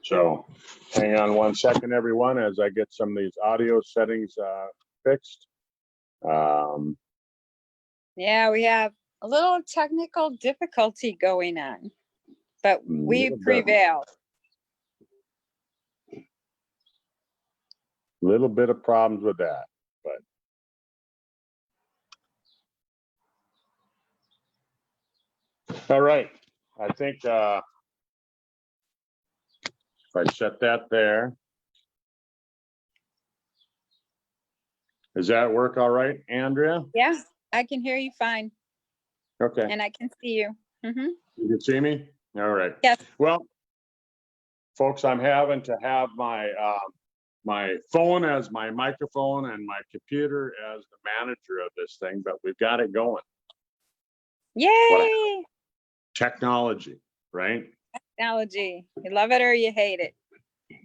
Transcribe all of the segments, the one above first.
So hang on 1 second, everyone, as I get some of these audio settings fixed. Yeah, we have a little technical difficulty going on, but we prevailed. Little bit of problems with that, but all right. I think if I set that there, does that work all right, Andrea? Yeah, I can hear you fine. Okay. And I can see you. Mm-hmm. You can see me? All right. Yes. Well, folks, I'm having to have my my phone as my microphone and my computer as the manager of this thing, but we've got it going. Yay! Technology, right? Technology. You love it or you hate it.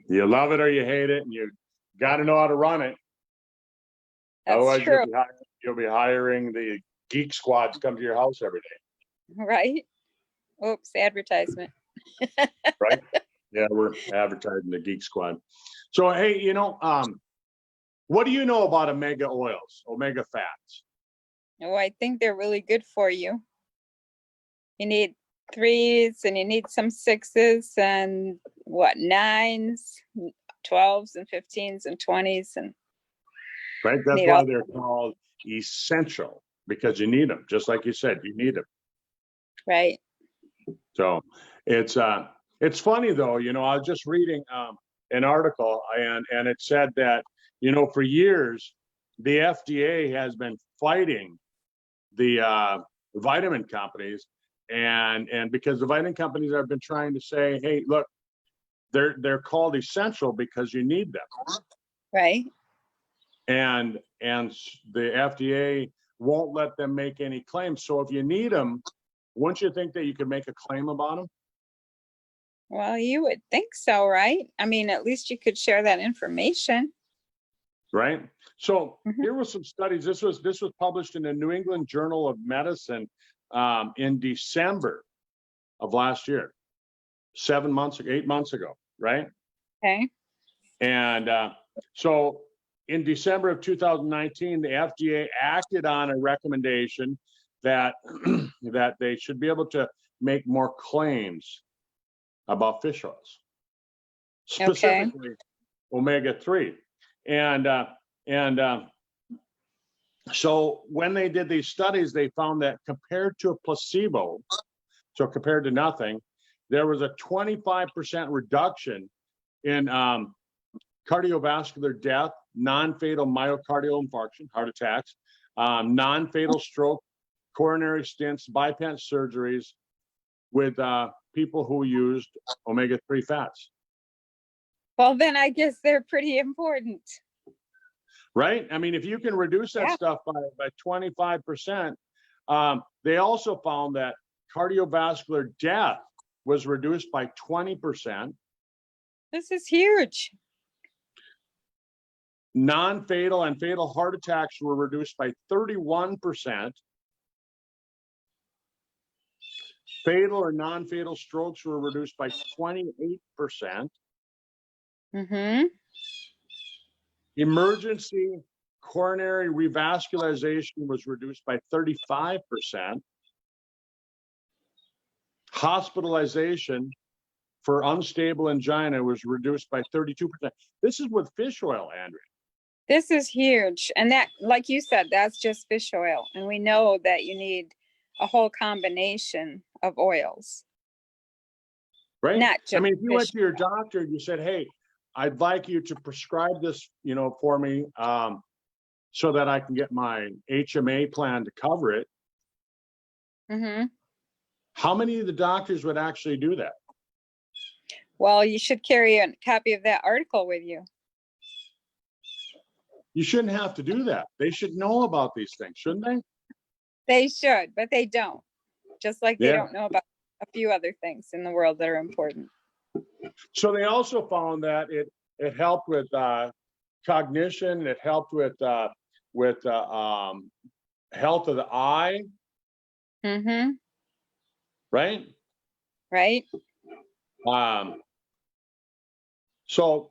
You love it or you hate it, and you got to know how to run it. That's Otherwise, true. you'll be hiring the geek squad to come to your house every day. Right? Oops, advertisement. Right? Yeah, we're advertising the geek squad. So, hey, what do you know about omega oils, omega fats? Oh, I think they're really good for you. You need 3s and you need some 6s and what, 9s, 12s and 15s and 20s and Right? That's why they're called essential, because you need them. Just like you said, you need them. Right. So it's funny though, I was just reading an article and it said that, for years, the FDA has been fighting the vitamin companies and because the vitamin companies have been trying to say, hey, look, they're called essential because you need them. Right. And the FDA won't let them make any claims. So if you need them, wouldn't you think that you could make a claim about them? Well, you would think so, right? I mean, at least you could share that information. Right. So here were some studies. This was published in the New England Journal of Medicine in December of last year, 8 months ago, right? Okay. And so in December of 2019, the FDA acted on a recommendation that that they should be able to make more claims about fish oils, specifically omega-3. And so when they did these studies, they found that compared to a placebo, so compared to nothing, there was a 25% reduction in cardiovascular death, non-fatal myocardial infarction, heart attacks, non-fatal stroke, coronary stents, bypass surgeries with people who used omega-3 fats. Well, then I guess they're pretty important. Right? I mean, if you can reduce that stuff by 25%, they also found that cardiovascular death was reduced by 20%. This is huge. Non-fatal and fatal heart attacks were reduced by 31%. Fatal or non-fatal strokes were reduced by 28%. Emergency coronary revascularization was reduced by 35%. Hospitalization for unstable angina was reduced by 32%. This is with fish oil, Andrea. This is huge. And that, like you said, that's just fish oil. And we know that you need a whole combination of oils. Right? Not just I mean, if you went to your doctor and you said, hey, I'd like you to prescribe this, for me, so that I can get my HMA plan to cover it. How many of the doctors would actually do that? Well, you should carry a copy of that article with you. You shouldn't have to do that. They should know about these things, shouldn't they? They should, but they don't. Just like they don't know about a few other things in the world that are important. So they also found that it helped with cognition. It helped with health of the eye. Right. Right. So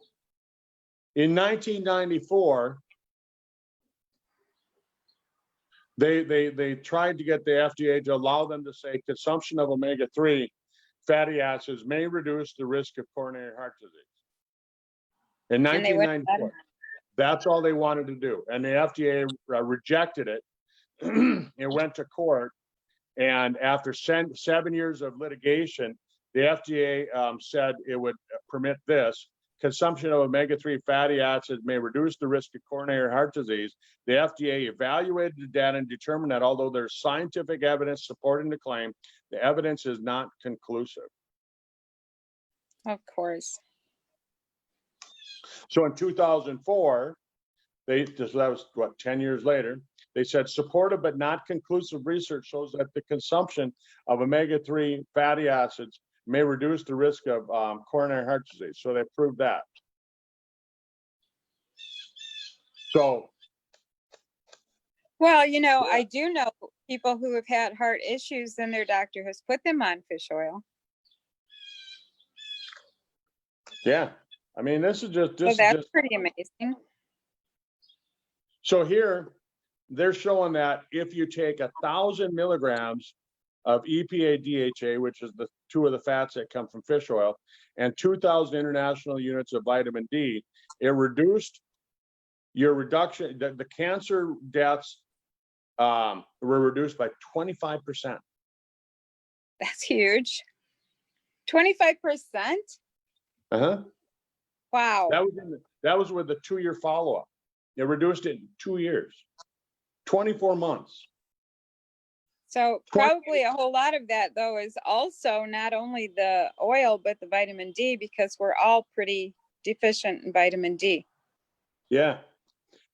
in 1994, they tried to get the FDA to allow them to say consumption of omega-3 fatty acids may reduce the risk of coronary heart disease. In And they went 1994, that's all they wanted to do. And the FDA rejected it. It went to court. And after 7 years of litigation, the FDA said it would permit this. Consumption of omega-3 fatty acids may reduce the risk of coronary heart disease. The FDA evaluated the data and determined that although there's scientific evidence supporting the claim, the evidence is not conclusive. Of course. So in 2004, so that was what, 10 years later, they said supportive but not conclusive research shows that the consumption of omega-3 fatty acids may reduce the risk of coronary heart disease. So they proved that. So, Well, you know, I do know people who have had heart issues and their doctor has put them on fish oil. yeah, I mean, this is just, So that's pretty amazing. So here, they're showing that if you take 1,000 milligrams of EPA DHA, which is the two of the fats that come from fish oil, and 2,000 international units of vitamin D, it reduced your reduction, the cancer deaths were reduced by 25%. That's huge. 25%? Uh-huh. Wow. That was with the 2-year follow-up. It reduced it in 2 years, 24 months. So probably a whole lot of that, though, is also not only the oil, but the vitamin D, because we're all pretty deficient in vitamin D. Yeah.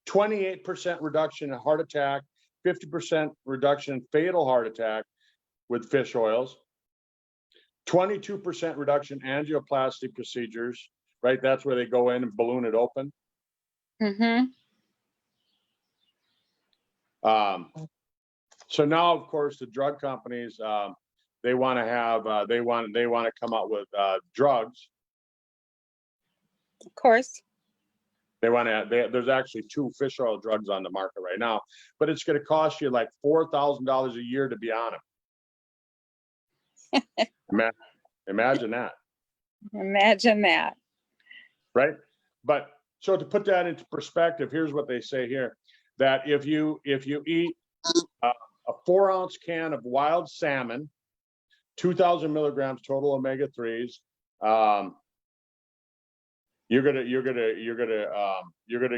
28% reduction in heart attack, 50% reduction in fatal heart attack with fish oils, 22% reduction in angioplasty procedures, right? That's where they go in and balloon it open. Mm-hmm. So now, of course, the drug companies, they want to have, they want to come out with drugs. Of course. They want to, there's actually 2 fish oil drugs on the market right now, but it's going to cost you like $4,000 a year to be on them. Imagine that. Imagine that. Right? But so to put that into perspective, here's what they say here, that if you eat a 4-ounce can of wild salmon, 2,000 milligrams total omega-3s, you're gonna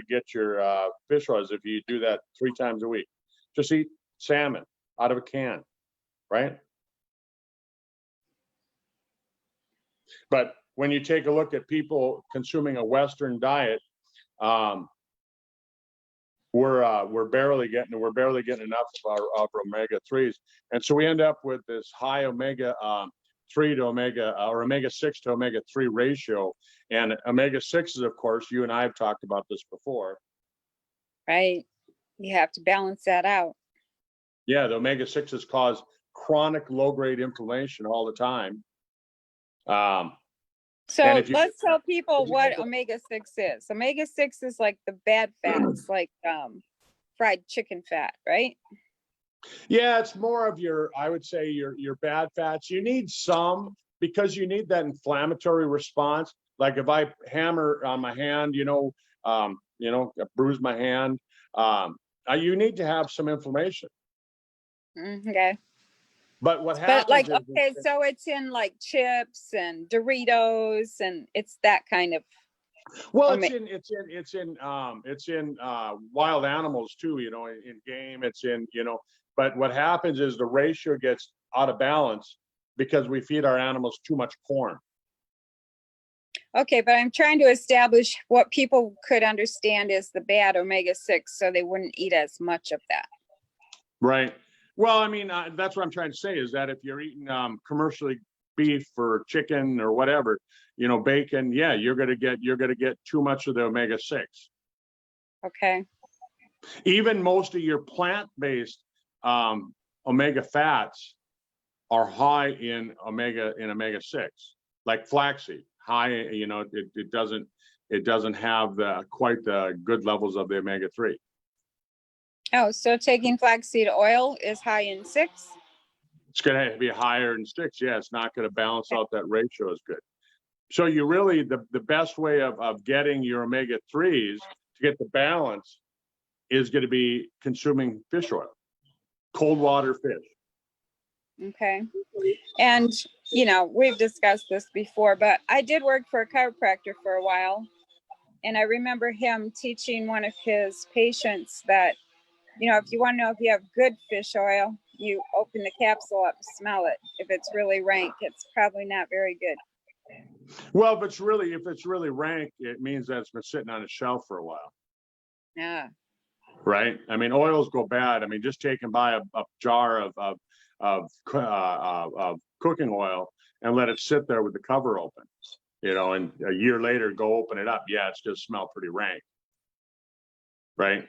get your fish oils if you do that 3 times a week. Just eat salmon out of a can, right? But when you take a look at people consuming a Western diet, we're barely getting enough of our omega-3s, and so we end up with this high omega-3 to omega-6 to omega-3 ratio. And omega-6s, of course, you and I have talked about this before. Right. You have to balance that out. Yeah, the omega-6s cause chronic low-grade inflammation all the time. So let's tell people what omega-6 is. Omega-6 is like the bad fats, like fried chicken fat, right? Yeah, it's more of your, I would say your bad fats. You need some because you need that inflammatory response. Like if I hammer on my hand, bruise my hand, you need to have some inflammation. Okay. But what happens? But like, okay, so it's in like chips and Doritos, and it's that kind of. Well, it's in wild animals too. In game, it's in. But what happens is the ratio gets out of balance because we feed our animals too much corn. Okay, but I'm trying to establish what people could understand as the bad omega-6, so they wouldn't eat as much of that. Right. Well, I mean, that's what I'm trying to say is that if you're eating commercially beef or chicken or whatever, bacon, yeah, you're gonna get too much of the omega-6. Okay. Even most of your plant-based omega fats are high in omega-6, like flaxseed, high, you know, it doesn't have quite the good levels of the omega-3. Oh, so taking flaxseed oil is high in 6? It's going to be higher in 6. Yeah, it's not going to balance out that ratio as good. So you really, the best way of getting your omega-3s to get the balance is going to be consuming fish oil, cold water fish. Okay. And, you know, we've discussed this before, but I did work for a chiropractor for a while. And I remember him teaching one of his patients that, you know, if you want to know if you have good fish oil, you open the capsule up, smell it. If it's really rank, it's probably not very good. Well, if it's really rank, it means that it's been sitting on a shelf for a while. Yeah. Right. I mean, oils go bad. I mean, just take and buy a jar of cooking oil and let it sit there with the cover open, you know, and a year later go open it up. Yeah, it's just smell pretty rank. Right.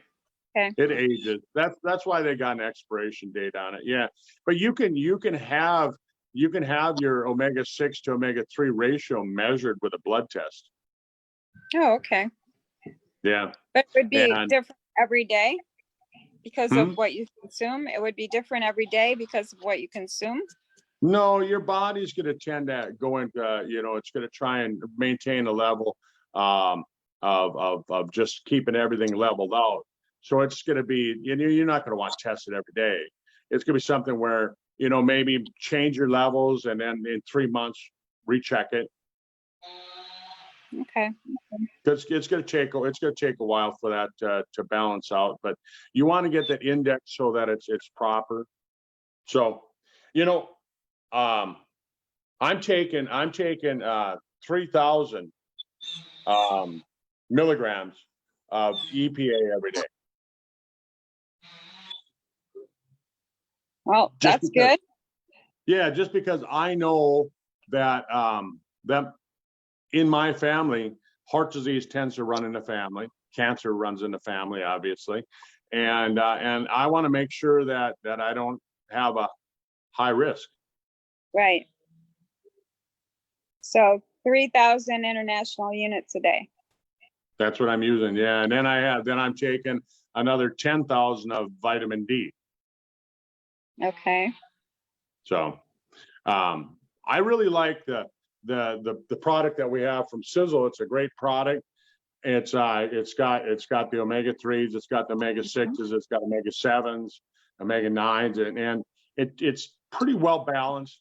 Okay. It ages. That's why they got an expiration date on it. Yeah. But you can have your omega-6 to omega-3 ratio measured with a blood test. Oh, okay. Yeah. But it would be And- different every day because Hmm? of what you consume. It would be different every day because of what you consume. No, your body's going to tend to go into, you know, it's going to try and maintain a level of just keeping everything leveled out. So it's going to be, you know, you're not going to want to test it every day. It's going to be something where, you know, maybe change your levels and then in 3 months recheck it. Okay. Because it's going to take a while for that to balance out, but you want to get that index so that it's proper. So, you know, I'm taking 3,000 milligrams of EPA every day. Well, Just that's because- good. Yeah, just because I know that that in my family, heart disease tends to run in the family, cancer runs in the family, obviously, and I want to make sure that I don't have a high risk. Right. So 3,000 international units a day. That's what I'm using. Yeah, and then I'm taking another 10,000 of vitamin D. Okay. So, I really like the product that we have from Sizzle. It's a great product. It's got the omega-3s, it's got the omega-6s, it's got omega-7s, omega-9s, and it's pretty well balanced.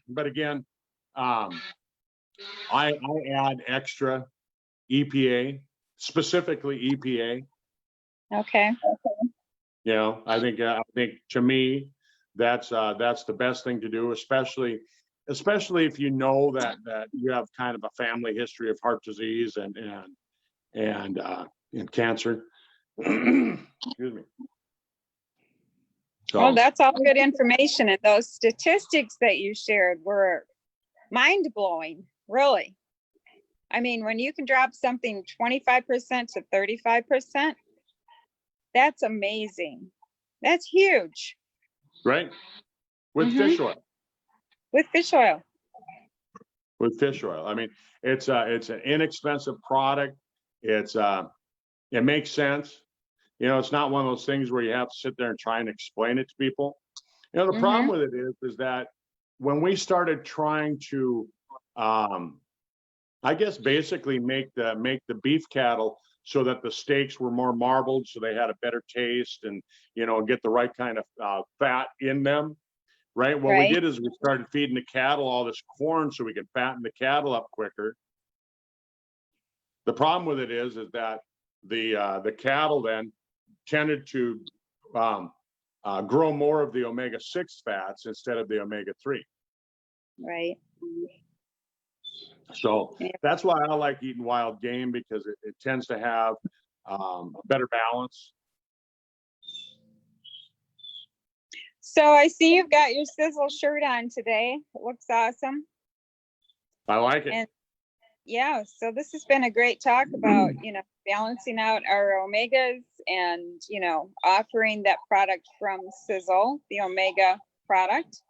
But again, I add extra EPA, specifically EPA. Okay. You know, I think to me, that's the best thing to do, especially if you know that you have kind of a family history of heart disease and cancer. Excuse me. So, Well, that's all good information. And those statistics that you shared were mind blowing, really. I mean, when you can drop something 25% to 35%, that's amazing. That's huge right? With Mhm. fish oil. with fish oil. With fish oil. I mean, it's an inexpensive product. It makes sense. You know, it's not one of those things where you have to sit there and try and explain it to people. You know, the problem with it is that when we started trying to, I guess basically make the beef cattle so that the steaks were more marbled, so they had a better taste, and you know, get the right kind of fat in them. Right. What we Right. did is we started feeding the cattle all this corn so we could fatten the cattle up quicker. The problem with it is that the cattle then tended to grow more of the omega-6 fats instead of the omega-3. Right. So Yeah. that's why I like eating wild game, because it tends to have a better balance. So I see you've got your Sizzle shirt on today. It looks awesome. I like it. And yeah, so this has been a great talk about, you know, balancing out our omegas and, you know, offering that product from Sizzle, the omega product.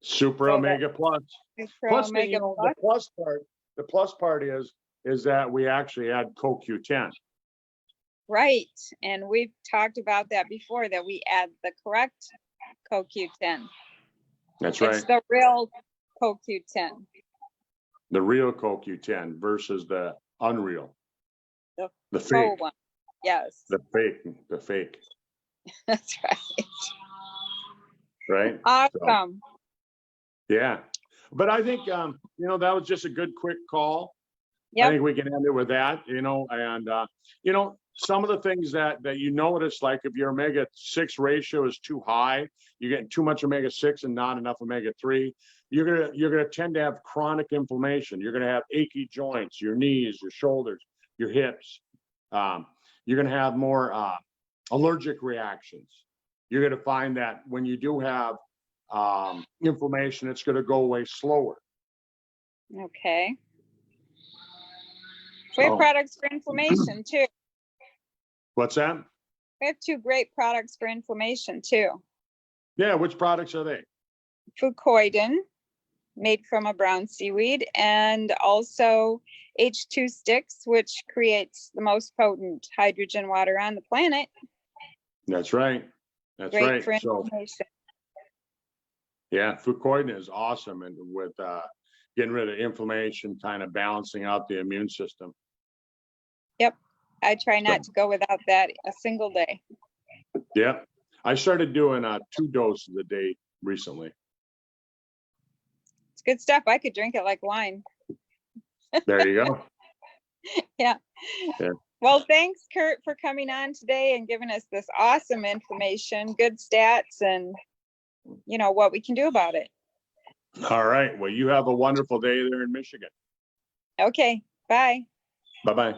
Super So omega plus. Super Plus, omega the plus. plus part, the plus part is that we actually add CoQ10. Right, and we've talked about that before, that we add the correct CoQ10. That's right. It's the real CoQ10. The real CoQ10 versus the unreal. The fake. Full one. Yes, The fake. that's right. Right? Awesome. Yeah. But I think, that was just a good, quick call. I Yep. think we can end it with that, and, some of the things that you notice, like if your omega-6 ratio is too high, you're getting too much omega-6 and not enough omega-3, you're gonna tend to have chronic inflammation. You're gonna have achy joints, your knees, your shoulders, your hips. You're gonna have more allergic reactions. You're gonna find that when you do have inflammation, it's gonna go away slower. Okay. We have So- products for inflammation too. What's that? We have 2 great products for inflammation too. Yeah, which products are they? Fucoidan, made from a brown seaweed, and also H2 Sticks, which creates the most potent hydrogen water on the planet. That's right. That's Great right. for So inflammation. yeah, Fucoidan is awesome, and with getting rid of inflammation, kind of balancing out the immune system. Yep. I try not to go without that a single day. Yeah, I started doing 2 doses a day recently. It's good stuff. I could drink it like wine. There you go. Yeah. Yeah. Well, thanks, Kurt, for coming on today and giving us this awesome information, good stats, and what we can do about it. All right. Well, you have a wonderful day there in Michigan. Okay. Bye. Bye-bye.